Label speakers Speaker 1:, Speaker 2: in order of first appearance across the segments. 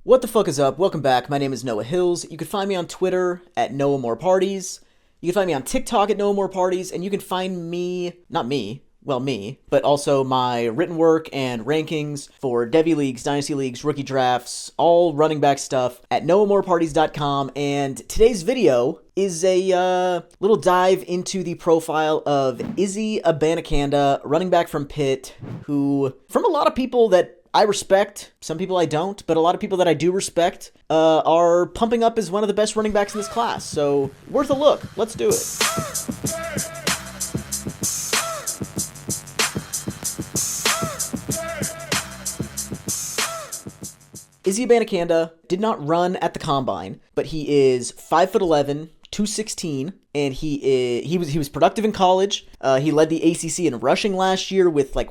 Speaker 1: What the fuck is up? Welcome back. My name is Noah Hills. You can find me on Twitter at noahmoreparties. You can find me on TikTok at noahmoreparties, and you can find me, not me, well, me, but also my written work and rankings for Devy Leagues, Dynasty Leagues, rookie drafts, all running back stuff at noahmoreparties.com. And today's video is a little dive into the profile of Izzy Abanikanda, running back from Pitt, who, from a lot of people that I respect, some people I don't, but a lot of people that I do respect are pumping up as one of the best running backs in this class. So, worth a look. Let's do it. Izzy Abanikanda did not run at the combine, but he is 5'11", 216, and he was productive in college. He led the ACC in rushing last year with like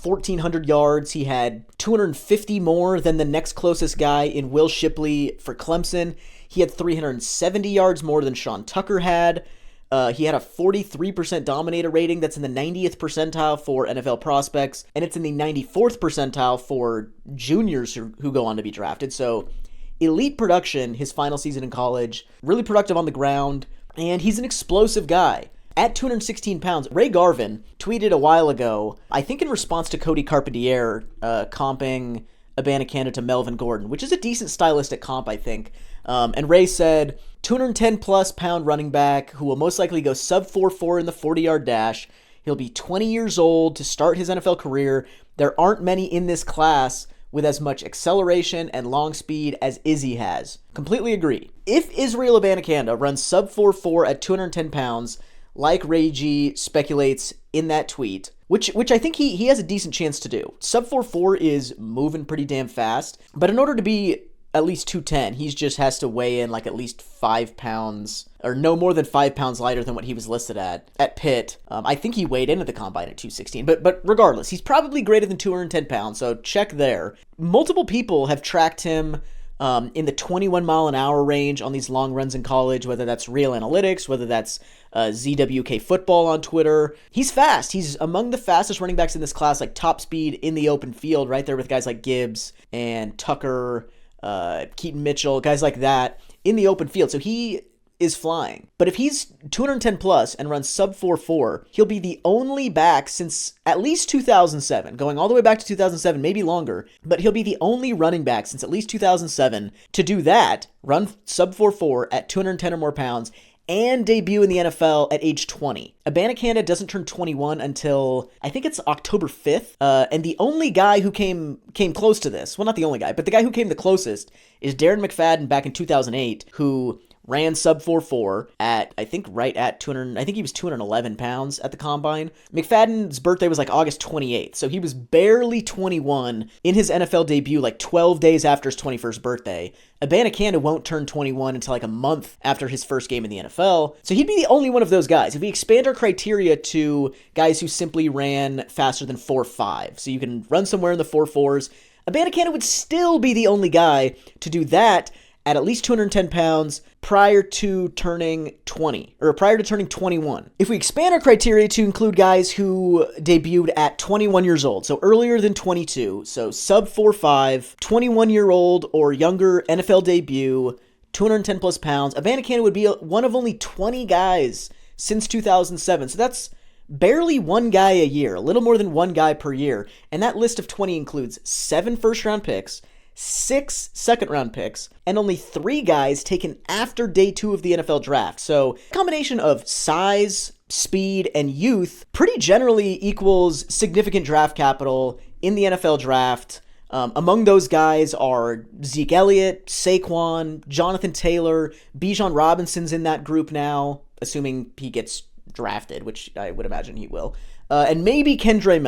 Speaker 1: 1,400 yards. He had 250 more than the next closest guy in Will Shipley for Clemson. He had 370 yards more than Sean Tucker had. He had a 43% dominator rating. That's in the 90th percentile for NFL prospects, and it's in the 94th percentile for juniors who go on to be drafted. So, elite production his final season in college, really productive on the ground, and he's an explosive guy. At 216 pounds, Ray Garvin tweeted a while ago, I think in response to Cody Carpentier comping Abanikanda to Melvin Gordon, which is a decent stylistic comp, I think. And Ray said, 210 plus pound running back who will most likely go sub 4.4 in the 40-yard dash. He'll be 20 years old to start his NFL career. There aren't many in this class with as much acceleration and long speed as Izzy has. Completely agree. If Israel Abanikanda runs sub 4.4 at 210 pounds, like Ray G speculates in that tweet, which I think he has a decent chance to do. Sub 4.4 is moving pretty damn fast, but in order to be at least 210, he just has to weigh in like at least 5 pounds, or no more than 5 pounds lighter than what he was listed at Pitt. I think he weighed in at the combine at 216, but regardless, he's probably greater than 210 pounds, so check there. Multiple people have tracked him in the 21 mile an hour range on these long runs in college, whether that's Real Analytics, whether that's ZWK Football on Twitter. He's fast. He's among the fastest running backs in this class, like top speed in the open field, right there with guys like Gibbs and Tucker, Keaton Mitchell, guys like that in the open field. So he is flying. But if he's 210 plus and runs sub 4.4, he'll be the only back since at least 2007, going all the way back to 2007, maybe longer, but he'll be the only running back since at least 2007 to do that, run sub 4.4 at 210 or more pounds, and debut in the NFL at age 20. Abanikanda doesn't turn 21 until, I think it's October 5th, and the only guy who came close to this, well, not the only guy, but the guy who came the closest is Darren McFadden back in 2008, who ran sub 4.4 at, I think right at 200, I think he was 211 pounds at the combine. McFadden's birthday was like August 28th, so he was barely 21 in his NFL debut, like 12 days after his 21st birthday. Abanikanda won't turn 21 until like a month after his first game in the NFL, so he'd be the only one of those guys. If we expand our criteria to guys who simply ran faster than 4.5, so you can run somewhere in the 4.4s, Abanikanda would still be the only guy to do that at least 210 pounds prior to turning 20, or prior to turning 21. If we expand our criteria to include guys who debuted at 21 years old, so earlier than 22, so sub 4.5, 21-year-old or younger NFL debut, 210 plus pounds, Abanikanda would be one of only 20 guys since 2007. So that's barely one guy a year, a little more than one guy per year. And that list of 20 includes 7 first-round picks, 6 second-round picks, and only 3 guys taken after day 2 of the NFL draft. So a combination of size, speed, and youth pretty generally equals significant draft capital in the NFL draft. Among those guys are Zeke Elliott, Saquon, Jonathan Taylor, Bijan Robinson's in that group now, assuming he gets drafted, which I would imagine he will. And maybe Kendre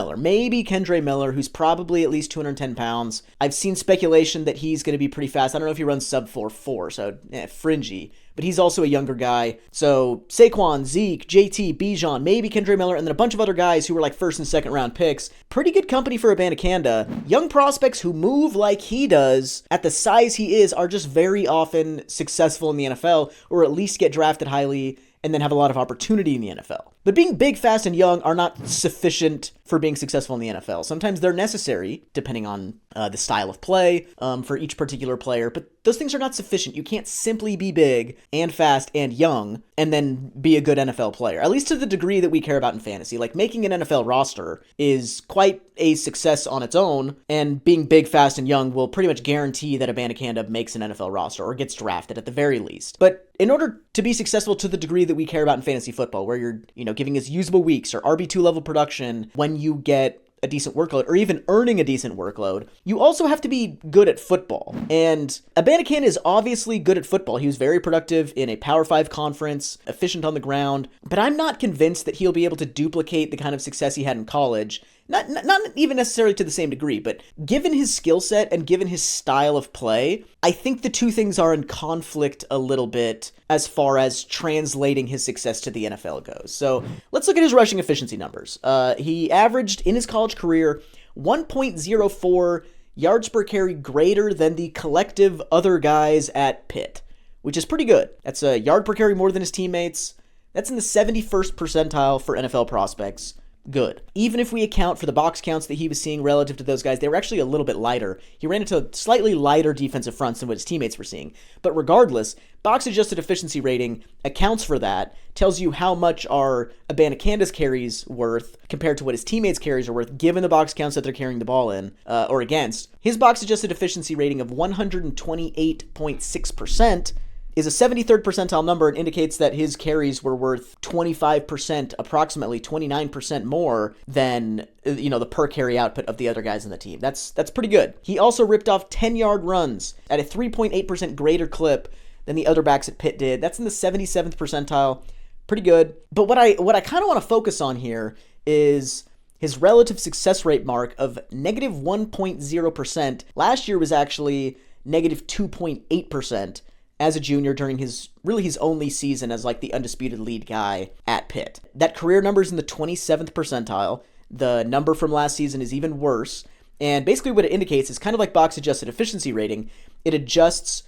Speaker 1: Miller, who's probably at least 210 pounds. I've seen speculation that he's going to be pretty fast. I don't know if he runs sub 4.4, so fringy. But he's also a younger guy. So Saquon, Zeke, JT, Bijan, maybe Kendre Miller, and then a bunch of other guys who were like first and second round picks. Pretty good company for Abanikanda. Young prospects who move like he does at the size he is are just very often successful in the NFL, or at least get drafted highly and then have a lot of opportunity in the NFL. But being big, fast, and young are not sufficient for being successful in the NFL. Sometimes they're necessary, depending on the style of play for each particular player, but those things are not sufficient. You can't simply be big and fast and young and then be a good NFL player, at least to the degree that we care about in fantasy. Like, making an NFL roster is quite a success on its own, and being big, fast, and young will pretty much guarantee that Abanikanda makes an NFL roster or gets drafted at the very least. But in order to be successful to the degree that we care about in fantasy football, where you're, giving us usable weeks or RB2 level production when you get a decent workload, or even earning a decent workload, you also have to be good at football. And Abanikanda is obviously good at football. He was very productive in a Power 5 conference, efficient on the ground, but I'm not convinced that he'll be able to duplicate the kind of success he had in college. Not even necessarily to the same degree, but given his skill set and given his style of play, I think the two things are in conflict a little bit as far as translating his success to the NFL goes. So let's look at his rushing efficiency numbers. He averaged in his college career 1.04 yards per carry greater than the collective other guys at Pitt, which is pretty good. That's a yard per carry more than his teammates. That's in the 71st percentile for NFL prospects. Good. Even if we account for the box counts that he was seeing relative to those guys, they were actually a little bit lighter. He ran into slightly lighter defensive fronts than what his teammates were seeing. But regardless, box-adjusted efficiency rating accounts for that, tells you how much are Abanikanda's carries worth compared to what his teammates' carries are worth, given the box counts that they're carrying the ball in, or against. His box-adjusted efficiency rating of 128.6% is a 73rd percentile number and indicates that his carries were worth 25%, approximately 29% more than, the per carry output of the other guys in the team. That's pretty good. He also ripped off 10-yard runs at a 3.8% greater clip than the other backs at Pitt did. That's in the 77th percentile. Pretty good. But what I kind of want to focus on here is his relative success rate mark of negative 1.0%. Last year was actually negative 2.8%. As a junior during his only season as like the undisputed lead guy at Pitt. That career number is in the 27th percentile. The number from last season is even worse. And basically what it indicates is kind of like box-adjusted efficiency rating. It adjusts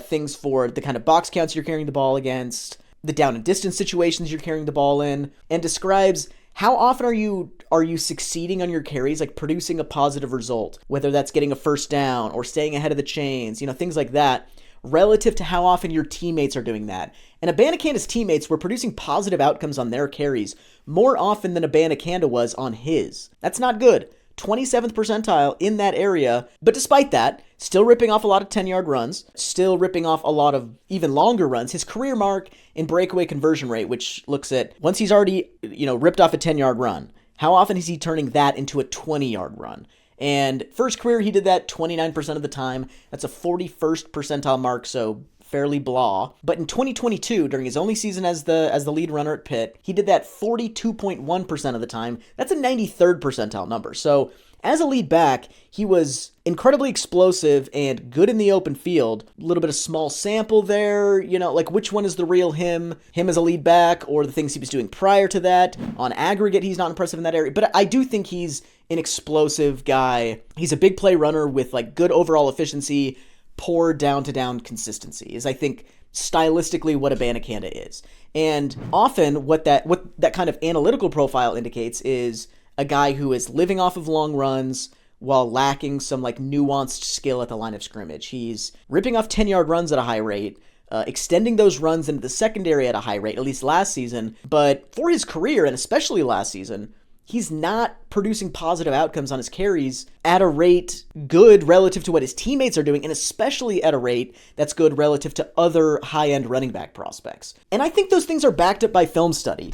Speaker 1: things for the kind of box counts you're carrying the ball against, the down and distance situations you're carrying the ball in, and describes how often are you succeeding on your carries, like producing a positive result, whether that's getting a first down or staying ahead of the chains, things like that, relative to how often your teammates are doing that. And Abanikanda's teammates were producing positive outcomes on their carries more often than Abanikanda was on his. That's not good. 27th percentile in that area, but despite that, still ripping off a lot of 10-yard runs, still ripping off a lot of even longer runs. His career mark in breakaway conversion rate, which looks at once he's already, ripped off a 10-yard run, how often is he turning that into a 20-yard run? And first career, he did that 29% of the time. That's a 41st percentile mark, so fairly blah. But in 2022, during his only season as the lead runner at Pitt, he did that 42.1% of the time. That's a 93rd percentile number. So as a lead back, he was incredibly explosive and good in the open field. A little bit of small sample there, like which one is the real him as a lead back, or the things he was doing prior to that. On aggregate, he's not impressive in that area, but I do think he's an explosive guy. He's a big play runner with like good overall efficiency, poor down-to-down consistency is, I think, stylistically what Abanikanda is. And often what that kind of analytical profile indicates is a guy who is living off of long runs while lacking some like nuanced skill at the line of scrimmage. He's ripping off 10-yard runs at a high rate, extending those runs into the secondary at a high rate, at least last season. But for his career, and especially last season, he's not producing positive outcomes on his carries at a rate good relative to what his teammates are doing, and especially at a rate that's good relative to other high-end running back prospects. And I think those things are backed up by film study.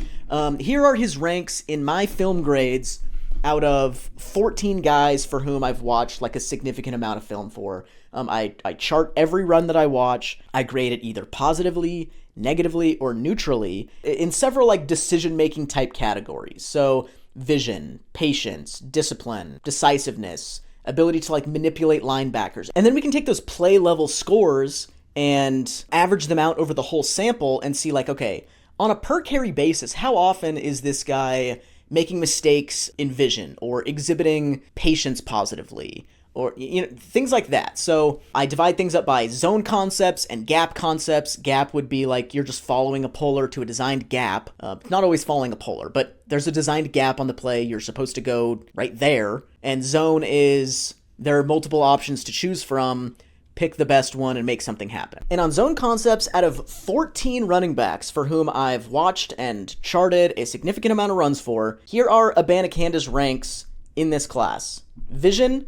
Speaker 1: Here are his ranks in my film grades out of 14 guys for whom I've watched like a significant amount of film for. I chart every run that I watch. I grade it either positively, negatively, or neutrally in several like decision-making type categories. So vision, patience, discipline, decisiveness, ability to like manipulate linebackers. And then we can take those play level scores and average them out over the whole sample and see like, okay, on a per carry basis, how often is this guy making mistakes in vision or exhibiting patience positively? Or, things like that. So I divide things up by zone concepts and gap concepts. Gap would be like you're just following a polar to a designed gap. Not always following a polar, but there's a designed gap on the play. You're supposed to go right there. And zone is there are multiple options to choose from. Pick the best one and make something happen. And on zone concepts, out of 14 running backs for whom I've watched and charted a significant amount of runs for, here are Abanacanda's ranks in this class. Vision,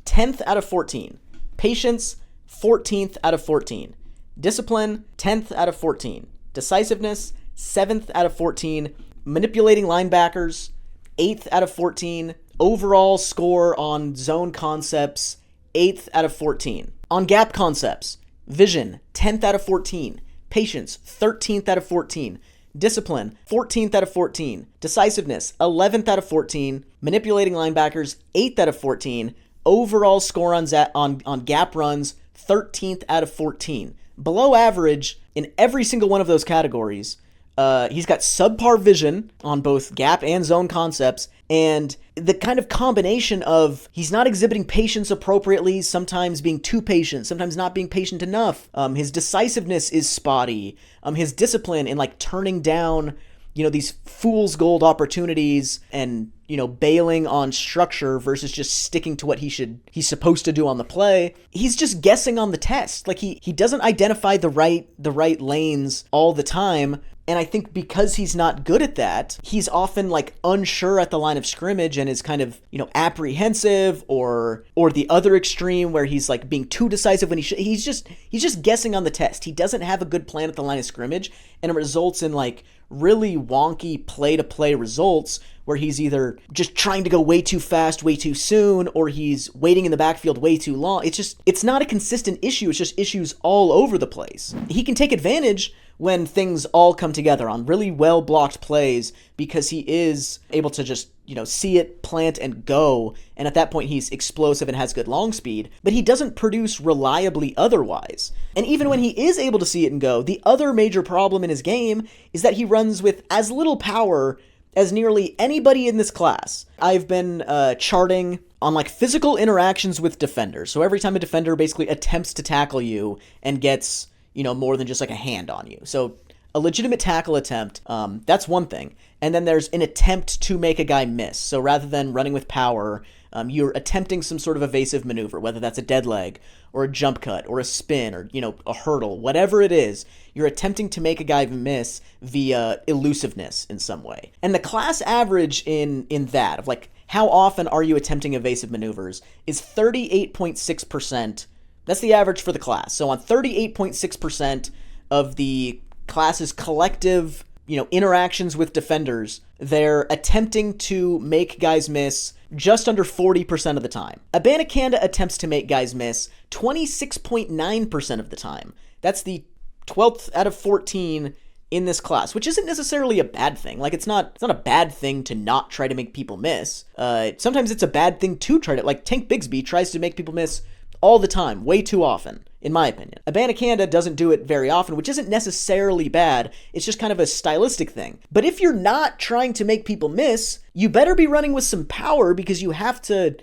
Speaker 1: 10th out of 14. Patience, 14th out of 14. Discipline, 10th out of 14. Decisiveness, 7th out of 14. Manipulating linebackers, 8th out of 14. Overall score on zone concepts, 8th out of 14. On gap concepts, vision, 10th out of 14. Patience, 13th out of 14. Discipline, 14th out of 14. Decisiveness, 11th out of 14. Manipulating linebackers, 8th out of 14. Overall score on gap runs, 13th out of 14. Below average in every single one of those categories. He's got subpar vision on both gap and zone concepts, and the kind of combination of he's not exhibiting patience appropriately, sometimes being too patient, sometimes not being patient enough. His decisiveness is spotty. His discipline in like turning down, these fool's gold opportunities and, bailing on structure versus just sticking to what he's supposed to do on the play. He's just guessing on the test. Like he doesn't identify the right lanes all the time. And I think because he's not good at that, he's often like unsure at the line of scrimmage and is kind of, apprehensive or the other extreme where he's like being too decisive when he's just guessing on the test. He doesn't have a good plan at the line of scrimmage, and it results in like really wonky play-to-play results where he's either just trying to go way too fast, way too soon, or he's waiting in the backfield way too long. It's not a consistent issue. It's just issues all over the place. He can take advantage when things all come together on really well-blocked plays because he is able to just, see it, plant, and go. And at that point, he's explosive and has good long speed. But he doesn't produce reliably otherwise. And even when he is able to see it and go, the other major problem in his game is that he runs with as little power as nearly anybody in this class. I've been charting on like physical interactions with defenders. So every time a defender basically attempts to tackle you and gets more than just like a hand on you. So a legitimate tackle attempt, that's one thing. And then there's an attempt to make a guy miss. So rather than running with power, you're attempting some sort of evasive maneuver, whether that's a dead leg or a jump cut or a spin or, a hurdle, whatever it is, you're attempting to make a guy miss via elusiveness in some way. And the class average in that of like, how often are you attempting evasive maneuvers is 38.6%. That's the average for the class. So on 38.6% of the class's collective, interactions with defenders, they're attempting to make guys miss just under 40% of the time. Abanikanda attempts to make guys miss 26.9% of the time. That's the 12th out of 14 in this class, which isn't necessarily a bad thing. Like, it's not a bad thing to not try to make people miss. Sometimes it's a bad thing to try to, like Tank Bigsby tries to make people miss all the time, way too often, in my opinion. Abanikanda doesn't do it very often, which isn't necessarily bad. It's just kind of a stylistic thing. But if you're not trying to make people miss, you better be running with some power because you have to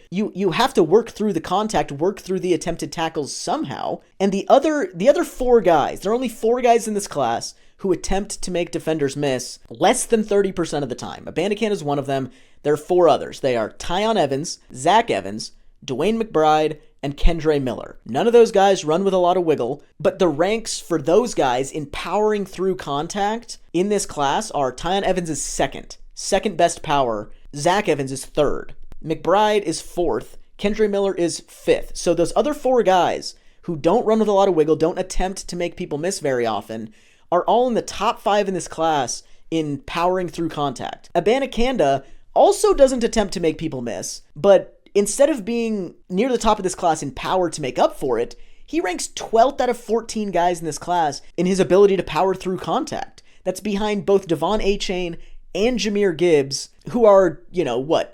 Speaker 1: work through the contact, work through the attempted tackles somehow. And the other four guys, there are only four guys in this class who attempt to make defenders miss less than 30% of the time. Abanikanda is one of them. There are four others. They are Tyon Evans, Zach Evans, Dwayne McBride, and Kendre Miller. None of those guys run with a lot of wiggle, but the ranks for those guys in powering through contact in this class are Tyon Evans is second best power. Zach Evans is third. McBride is fourth. Kendre Miller is fifth. So those other four guys who don't run with a lot of wiggle, don't attempt to make people miss very often, are all in the top 5 in this class in powering through contact. Abanikanda also doesn't attempt to make people miss, but instead of being near the top of this class in power to make up for it, he ranks 12th out of 14 guys in this class in his ability to power through contact. That's behind both Devon Achane and Jahmyr Gibbs, who are,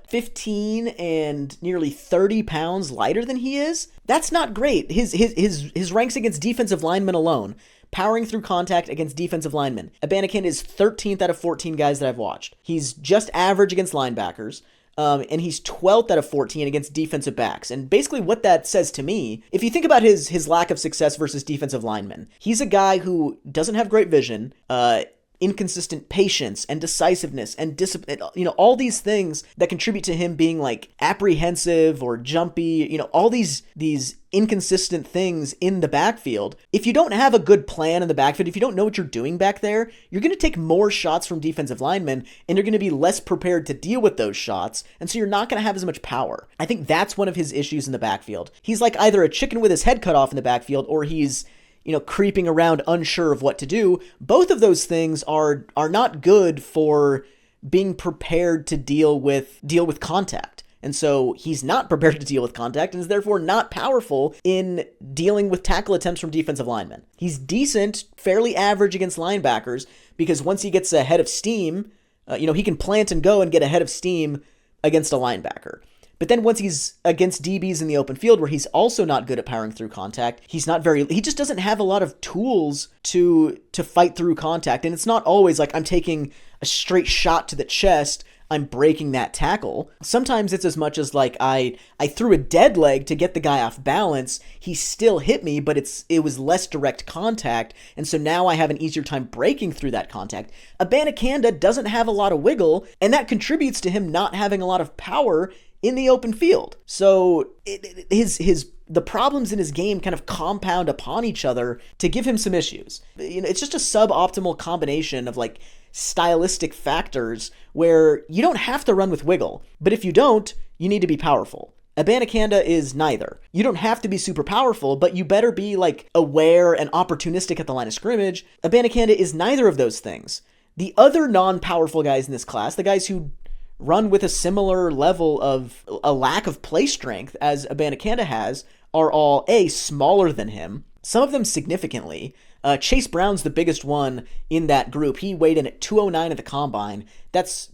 Speaker 1: 15 and nearly 30 pounds lighter than he is? That's not great. His ranks against defensive linemen alone, powering through contact against defensive linemen. Abanikanda is 13th out of 14 guys that I've watched. He's just average against linebackers. And he's 12th out of 14 against defensive backs. And basically what that says to me, if you think about his lack of success versus defensive linemen, he's a guy who doesn't have great vision, inconsistent patience and decisiveness and discipline, all these things that contribute to him being like apprehensive or jumpy, all these inconsistent things in the backfield. If you don't have a good plan in the backfield, if you don't know what you're doing back there, you're going to take more shots from defensive linemen, and you're going to be less prepared to deal with those shots, and so you're not going to have as much power. I think that's one of his issues in the backfield. He's like either a chicken with his head cut off in the backfield, or he's creeping around unsure of what to do. Both of those things are not good for being prepared to deal with contact. And so he's not prepared to deal with contact and is therefore not powerful in dealing with tackle attempts from defensive linemen. He's decent, fairly average against linebackers, because once he gets a head of steam, he can plant and go and get a head of steam against a linebacker. But then once he's against DBs in the open field, where he's also not good at powering through contact, he just doesn't have a lot of tools to fight through contact. And it's not always like I'm taking a straight shot to the chest, I'm breaking that tackle. Sometimes it's as much as like I threw a dead leg to get the guy off balance. He still hit me, but it was less direct contact, and so now I have an easier time breaking through that contact. Abanikanda doesn't have a lot of wiggle, and that contributes to him not having a lot of power in the open field. So the problems in his game kind of compound upon each other to give him some issues. It's just a suboptimal combination of like stylistic factors where you don't have to run with wiggle, but if you don't, you need to be powerful. Abanikanda is neither. You don't have to be super powerful, but you better be like aware and opportunistic at the line of scrimmage. Abanikanda is neither of those things. The other non-powerful guys in this class, the guys who run with a similar level of a lack of play strength as Abanikanda has, are all smaller than him, some of them significantly. Chase Brown's the biggest one in that group. He weighed in at 209 at the combine. That's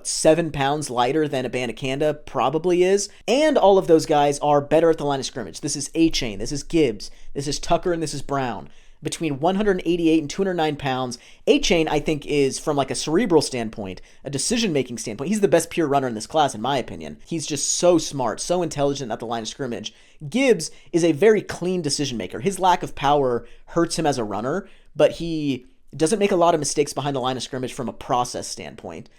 Speaker 1: 7 pounds lighter than Abanikanda probably is. And all of those guys are better at the line of scrimmage. This is A-Chain, this is Gibbs, this is Tucker, and this is Brown. Between 188 and 209 pounds, A-Chain, I think, is, from like a cerebral standpoint, a decision-making standpoint, he's the best pure runner in this class, in my opinion. He's just so smart, so intelligent at the line of scrimmage. Gibbs is a very clean decision-maker. His lack of power hurts him as a runner, but he doesn't make a lot of mistakes behind the line of scrimmage from a process standpoint.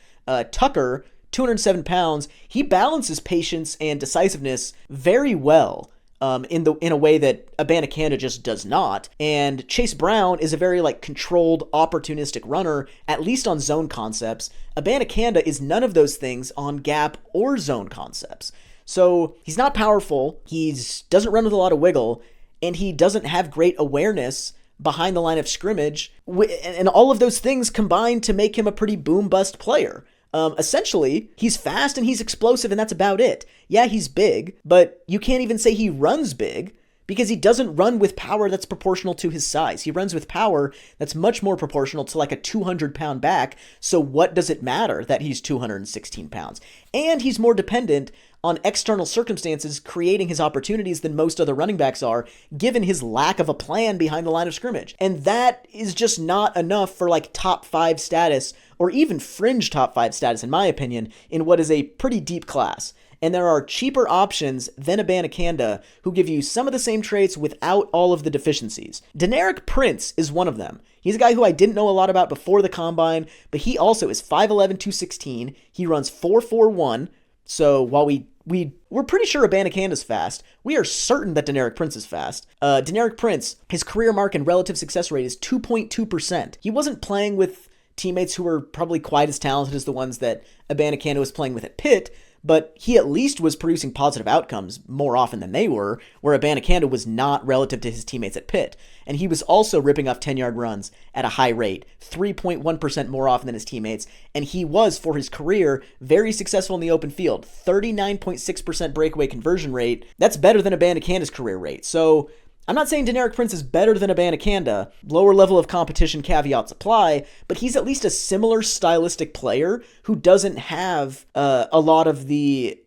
Speaker 1: Tucker, 207 pounds, he balances patience and decisiveness very well. In a way that Abanikanda just does not. And Chase Brown is a very controlled, opportunistic runner, at least on zone concepts. Abanikanda is none of those things on gap or zone concepts. So he's not powerful, he doesn't run with a lot of wiggle, and he doesn't have great awareness behind the line of scrimmage. And all of those things combine to make him a pretty boom-bust player. Essentially, he's fast and he's explosive, and that's about it. Yeah, he's big, but you can't even say he runs big, because he doesn't run with power that's proportional to his size. He runs with power that's much more proportional to a 200-pound back, so what does it matter that he's 216 pounds? And he's more dependent on external circumstances creating his opportunities than most other running backs are, given his lack of a plan behind the line of scrimmage. And that is just not enough for top 5 status, or even fringe top 5 status, in my opinion, in what is a pretty deep class. And there are cheaper options than Abanikanda who give you some of the same traits without all of the deficiencies. Deneric Prince is one of them. He's a guy who I didn't know a lot about before the combine, but he also is 5'11", 216. He runs 4.41. So while we're pretty sure Abanikanda's fast, we are certain that Deneric Prince is fast. Deneric Prince, his career mark and relative success rate is 2.2%. He wasn't playing with teammates who were probably quite as talented as the ones that Abanikanda was playing with at Pitt, but he at least was producing positive outcomes more often than they were, where Abanikanda was not relative to his teammates at Pitt. And he was also ripping off 10-yard runs at a high rate, 3.1% more often than his teammates, and he was, for his career, very successful in the open field, 39.6% breakaway conversion rate. That's better than Abanikanda's career rate. So I'm not saying Deneric Prince is better than Abanikanda, lower level of competition caveats apply, but he's at least a similar stylistic player who doesn't have a lot of the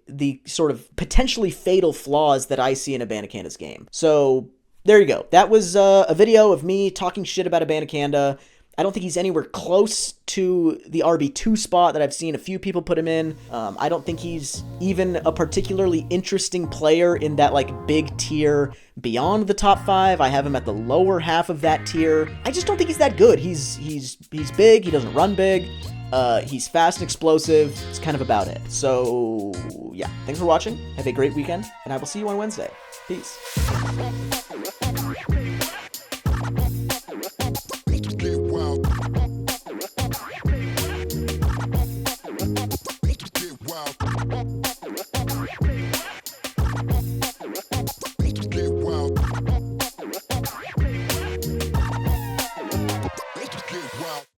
Speaker 1: sort of potentially fatal flaws that I see in Abanikanda's game. So there you go. That was a video of me talking shit about Abanikanda. I don't think he's anywhere close to the RB2 spot that I've seen a few people put him in. I don't think he's even a particularly interesting player in that like big tier beyond the top 5. I have him at the lower half of that tier. I just don't think he's that good. He's big. He doesn't run big. He's fast and explosive. It's kind of about it. So yeah, thanks for watching. Have a great weekend, and I will see you on Wednesday. Peace.